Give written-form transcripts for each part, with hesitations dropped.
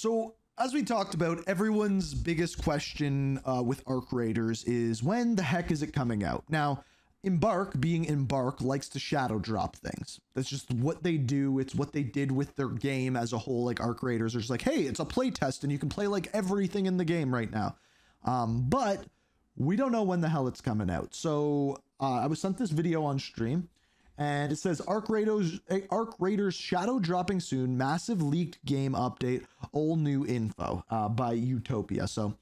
So, as we talked about, everyone's biggest question with Ark Raiders is when the heck is it coming out? Now, Embark, being Embark, likes to shadow drop things. That's just what they do. It's what they did with their game as a whole. Like Ark Raiders are just like, hey, it's a play test and you can play like everything in the game right now. But we don't know when the hell it's coming out. So I was sent this video on stream. And it says Ark Raiders shadow dropping soon, massive leaked game update, all new info by Utopia. So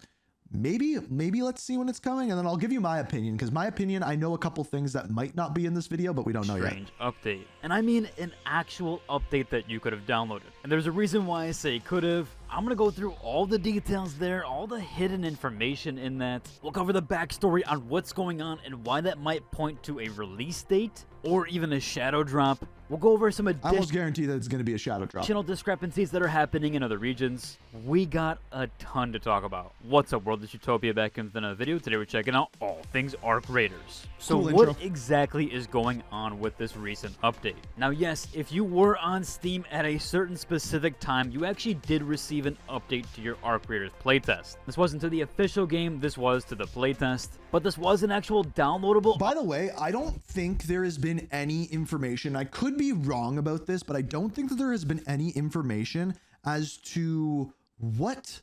maybe let's see when it's coming, and then I'll give you my opinion, because my opinion, I know a couple things that might not be in this video, but we don't know yet. Strange update. And I mean an actual update that you could have downloaded. And there's a reason why I say could have. I'm gonna go through all the details there, all the hidden information in that. We'll cover the backstory on what's going on and why that might point to a release date or even a shadow drop. We'll go over some I almost guarantee that it's going to be a shadow drop. Additional discrepancies that are happening in other regions. We got a ton to talk about. What's up, world? It's Utopia back in another video. Today we're checking out all things Ark Raiders. So Cool what intro. exactly is going on with this recent update? Now, yes, if you were on Steam at a certain specific time, you actually did receive an update to your Ark Raiders playtest. This wasn't to the official game, this was to the playtest, but this was an actual downloadable. By the way, I don't think there has been any information. I could be wrong about this, but I don't think that there has been any information as to what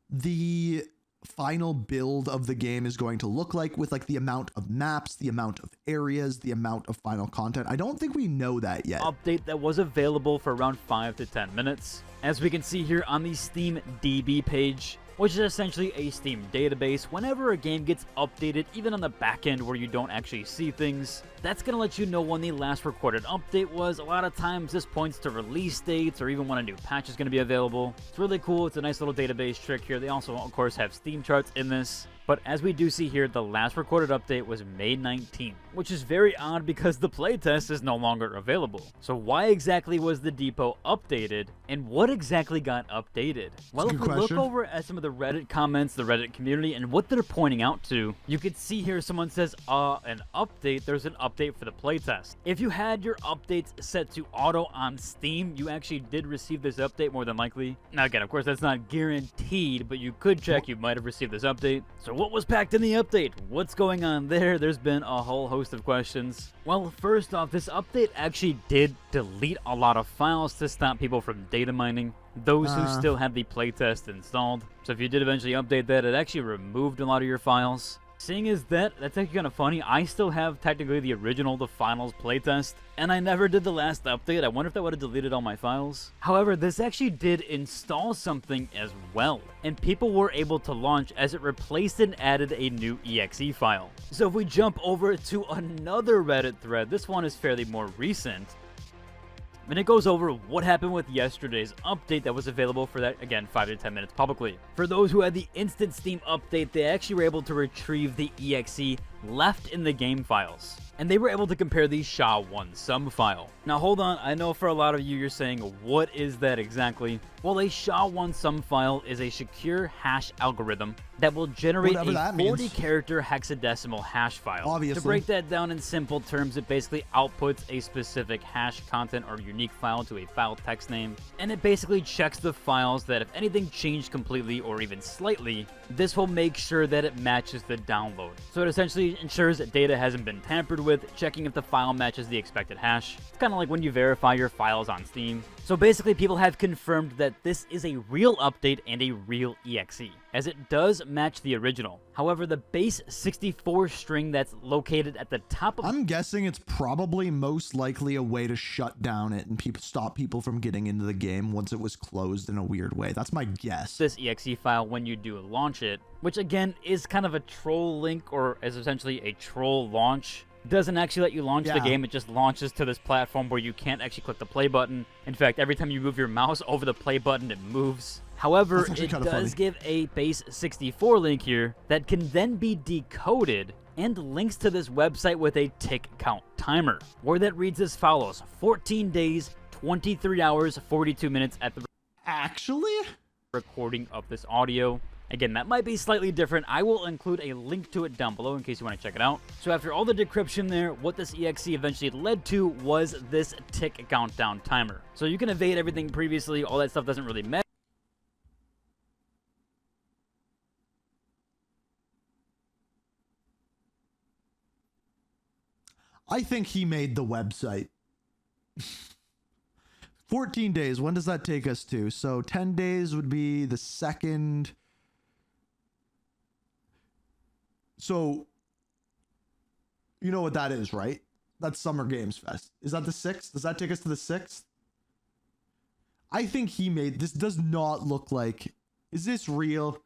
the final build of the game is going to look like, with like the amount of maps, the amount of areas, the amount of final content. I don't think we know that yet. Update that was available for around 5 to 10 minutes. As we can see here on the Steam DB page, which is essentially a Steam database. Whenever a game gets updated, even on the back end where you don't actually see things, that's going to let you know when the last recorded update was. A lot of times this points to release dates or even when a new patch is going to be available. It's really cool. It's a nice little database trick here. They also, of course, have Steam charts in this. But as we do see here, the last recorded update was May 19th, which is very odd because the playtest is no longer available. So why exactly was the depot updated, and what exactly got updated? Well, if we look over at some of the Reddit comments, the Reddit community, and what they're pointing out to, you can see here someone says, an update, there's an update for the playtest. If you had your updates set to auto on Steam, you actually did receive this update more than likely. Now again, of course, that's not guaranteed, but you could check you might have received this update. So what was packed in the update? What's going on there? There's been a whole host of questions. Well, first off, this update actually did delete a lot of files to stop people from data mining, those who still had the playtest installed. So if you did eventually update that, it actually removed a lot of your files. Seeing as that's actually kind of funny, I still have technically the original, the finals playtest, and I never did the last update. I wonder if that would have deleted all my files. However, this actually did install something as well, and people were able to launch as it replaced and added a new exe file. So if we jump over to another Reddit thread, this one is fairly more recent, and it goes over what happened with yesterday's update that was available for that, again, 5 to 10 minutes publicly. For those who had the instant Steam update, they actually were able to retrieve the exe left in the game files, and they were able to compare the SHA-1 sum file. Now hold on, I know for a lot of you you're saying, what is that exactly? Well, a SHA-1 sum file is a secure hash algorithm that will generate a 40-character hexadecimal hash file. Obviously. To break that down in simple terms, it basically outputs a specific hash content or unique file to a file text name, and it basically checks the files that if anything changed completely or even slightly, this will make sure that it matches the download. So it essentially ensures that data hasn't been tampered with, checking if the file matches the expected hash. It's kind of like when you verify your files on Steam. So basically people have confirmed that this is a real update and a real exe, as it does match the original. However, the base 64 string that's located at the top of... I'm guessing it's probably most likely a way to shut down it and stop people from getting into the game once it was closed in a weird way. That's my guess. This exe file when you do launch it, which again is kind of a troll link, or is essentially a troll launch. Doesn't actually let you launch the game, it just launches to this platform where you can't actually click the play button. In fact, every time you move your mouse over the play button, it moves. However, it does give a base 64 link here that can then be decoded and links to this website with a tick count timer, where that reads as follows: 14 days, 23 hours, 42 minutes at the recording of this audio. Again, that might be slightly different. I will include a link to it down below in case you want to check it out. So after all the decryption there, what this exe eventually led to was this tick countdown timer. So you can evade everything previously, all that stuff doesn't really matter. I think he made the website. 14 days. When does that take us to? So 10 days would be the second. So you know what that is, right? That's Summer Games Fest. Is that the 6th? Does that take us to the 6th? I think he made this. Does not look like. Is this real?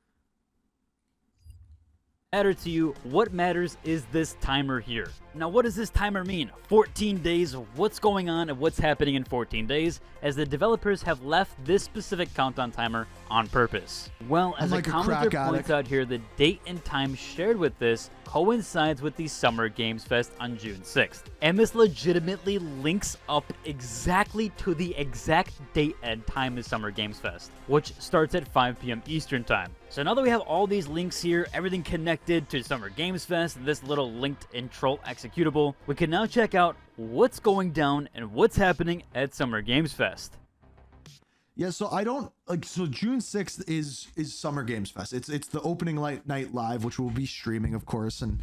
Matter to you, what matters is this timer here. Now what does this timer mean? 14 days, what's going on and what's happening in 14 days, as the developers have left this specific countdown timer on purpose. Well, as Like a a commenter crack points addict. out here, the date and time shared with this coincides with the Summer Games Fest on June 6th. And this legitimately links up exactly to the exact date and time of Summer Games Fest, which starts at 5 p.m. Eastern Time. So now that we have all these links here, everything connected to Summer Games Fest, and this little linked in troll executable, we can now check out what's going down and what's happening at Summer Games Fest. Yeah, so I don't like. So June 6th is Summer Games Fest. It's the opening night live, which we'll be streaming, of course, and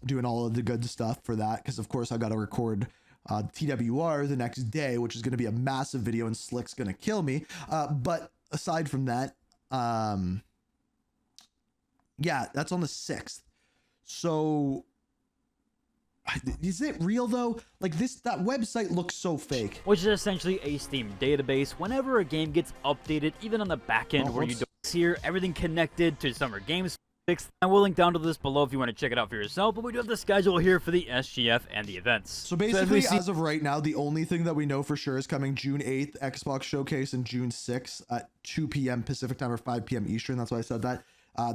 doing all of the good stuff for that. Because of course I got to record TWR the next day, which is going to be a massive video, and Slick's going to kill me. But aside from that, yeah, that's on the 6th. So is it real though? Like that website looks so fake. Which is essentially a Steam database. Whenever a game gets updated, even on the back end where you don't see here, everything connected to Summer Games 6th. I will link down to this below if you want to check it out for yourself, but we do have the schedule here for the SGF and the events. So basically, as of right now, the only thing that we know for sure is coming June 8th, Xbox Showcase, and June 6th at 2 p.m. Pacific time or 5 p.m. Eastern. That's why I said that.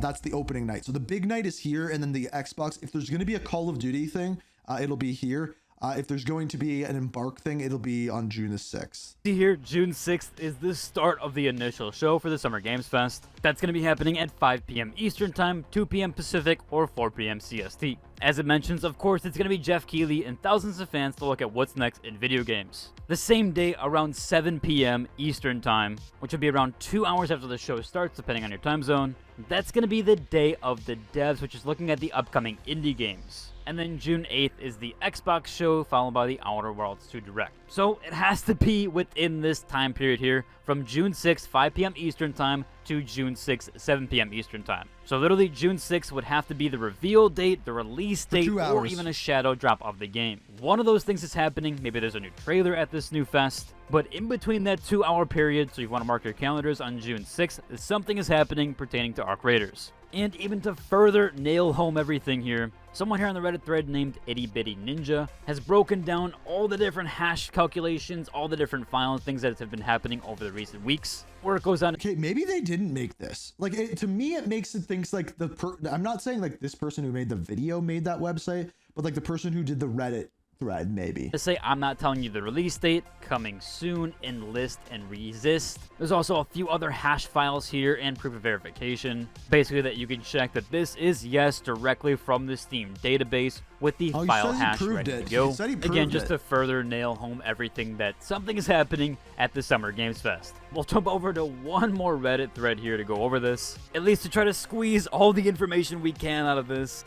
That's the opening night. So the big night is here, and then the Xbox, if there's going to be a Call of Duty thing, it'll be here. If there's going to be an Embark thing, it'll be on June the 6th. See here, June 6th is the start of the initial show for the Summer Games Fest. That's going to be happening at 5 p.m. Eastern Time, 2 p.m. Pacific, or 4 p.m. CST. As it mentions, of course, it's going to be Jeff Keighley and thousands of fans to look at what's next in video games. The same day, around 7 p.m. Eastern Time, which will be around 2 hours after the show starts, depending on your time zone, that's going to be the day of the devs, which is looking at the upcoming indie games. And then June 8th is the Xbox show, followed by the Outer Worlds 2 Direct. So it has to be within this time period here, from June 6th, 5 p.m. Eastern Time, to June 6th, 7 p.m. Eastern Time. So literally June 6th would have to be the reveal date, the release date, or even a shadow drop of the game. One of those things is happening. Maybe there's a new trailer at this new fest. But in between that 2-hour period, so you want to mark your calendars on June 6th, something is happening pertaining to Ark Raiders. And even to further nail home everything here, someone here on the Reddit thread named Itty Bitty Ninja has broken down all the different hash calculations, all the different files, things that have been happening over the recent weeks, where it goes on. Okay, maybe they didn't make this. Like, to me, it makes it things like I'm not saying like this person who made the video made that website, but like the person who did the Reddit thread, maybe. To say I'm not telling you the release date, coming soon, enlist, and resist. There's also a few other hash files here and proof of verification. Basically that you can check that this is, yes, directly from the Steam database with the file hash ready to go. Again, just to further nail home everything that something is happening at the Summer Games Fest. We'll jump over to one more Reddit thread here to go over this, at least to try to squeeze all the information we can out of this.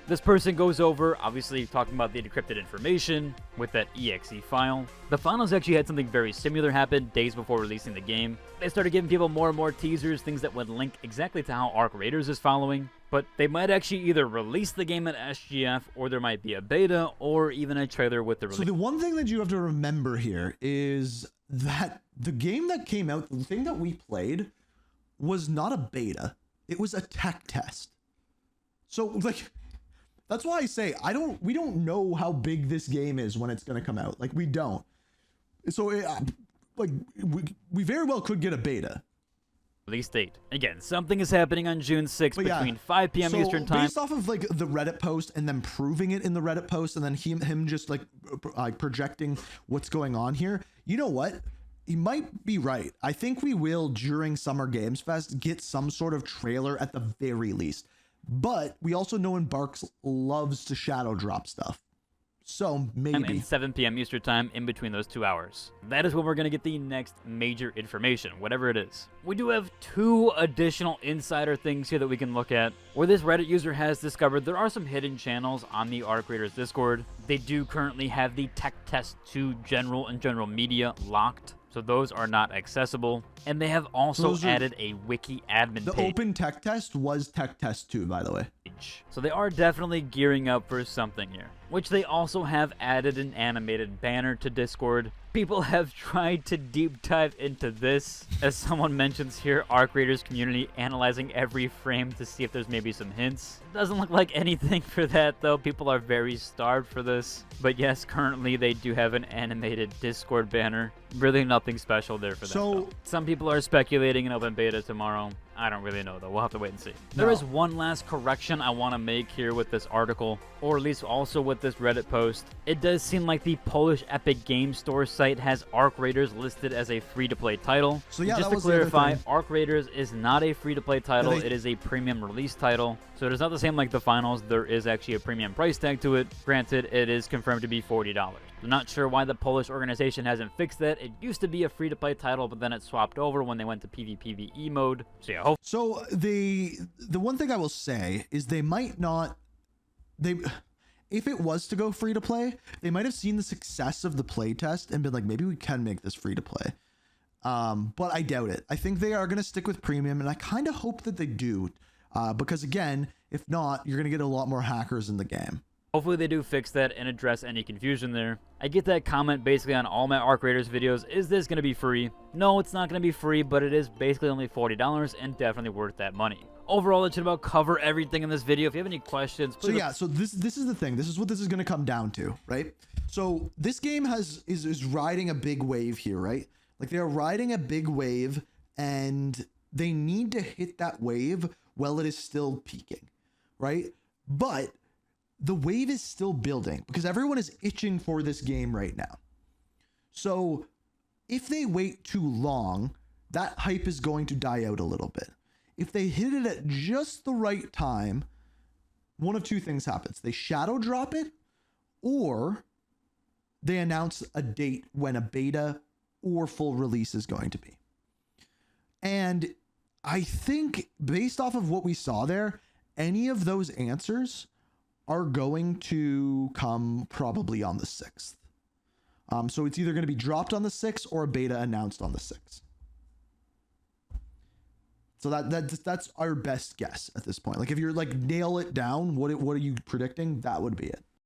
This person goes over, obviously talking about the decrypted information with that exe file. The finals actually had something very similar happen days before releasing the game. They started giving people more and more teasers, things that would link exactly to how Ark Raiders is following. But they might actually either release the game at SGF, or there might be a beta, or even a trailer with the release. So the one thing that you have to remember here is that the game that came out, the thing that we played, was not a beta. It was a tech test. So, like, that's why I say we don't know how big this game is when it's going to come out. Like, we don't. So we very well could get a beta. Release date. Again, something is happening on June 6th between 5 p.m. Eastern Time. Based off of like the Reddit post and then proving it in the Reddit post and then him just like projecting what's going on here. You know what? He might be right. I think we will, during Summer Games Fest, get some sort of trailer at the very least. But we also know Embark loves to shadow drop stuff. So maybe. And 7 p.m. Eastern time in between those 2 hours. That is when we're going to get the next major information, whatever it is. We do have 2 additional insider things here that we can look at, where this Reddit user has discovered there are some hidden channels on the Ark Raiders Discord. They do currently have the Tech Test 2 general and general media locked, so those are not accessible. And they have also added a wiki admin page. The open tech test was Tech Test 2, by the way. So they are definitely gearing up for something here, which they also have added an animated banner to Discord. People have tried to deep dive into this, as someone mentions here, Ark Raiders community analyzing every frame to see if there's maybe some hints. Doesn't look like anything for that though. People are very starved for this. But yes, currently they do have an animated Discord banner. Really nothing special there for that. So some people are speculating an open beta tomorrow. I don't really know though. We'll have to wait and see. There is one last correction I want to make here with this article, or at least also with this Reddit post. It does seem like the Polish Epic Games Store site has Ark Raiders listed as a free-to-play title. So yeah, just to clarify, Ark Raiders is not a free-to-play title. It is a premium release title. So it is not the same like the finals. There is actually a premium price tag to it. Granted, it is confirmed to be $40. I'm not sure why the Polish organization hasn't fixed that. It used to be a free-to-play title, but then it swapped over when they went to PvPvE mode. So yeah, so the one thing I will say is they might not, if it was to go free to play, they might have seen the success of the playtest and been like, maybe we can make this free to play. But I doubt it. I think they are going to stick with premium, and I kind of hope that they do, because again, if not, you're going to get a lot more hackers in the game. Hopefully they do fix that and address any confusion there. I get that comment basically on all my Ark Raiders videos. Is this going to be free? No, it's not going to be free, but it is basically only $40 and definitely worth that money. Overall, that should about cover everything in this video. If you have any questions, please. So yeah, so this is the thing. This is what this is going to come down to, right? So this game is riding a big wave here, right? Like they're riding a big wave, and they need to hit that wave while it is still peaking, right? But the wave is still building because everyone is itching for this game right now. So if they wait too long, that hype is going to die out a little bit. If they hit it at just the right time, one of two things happens. They shadow drop it, or they announce a date when a beta or full release is going to be. And I think based off of what we saw there, any of those answers are going to come probably on the 6th. So it's either going to be dropped on the 6th or a beta announced on the 6th. So that's our best guess at this point. Like if you're like nail it down, what are you predicting? That would be it.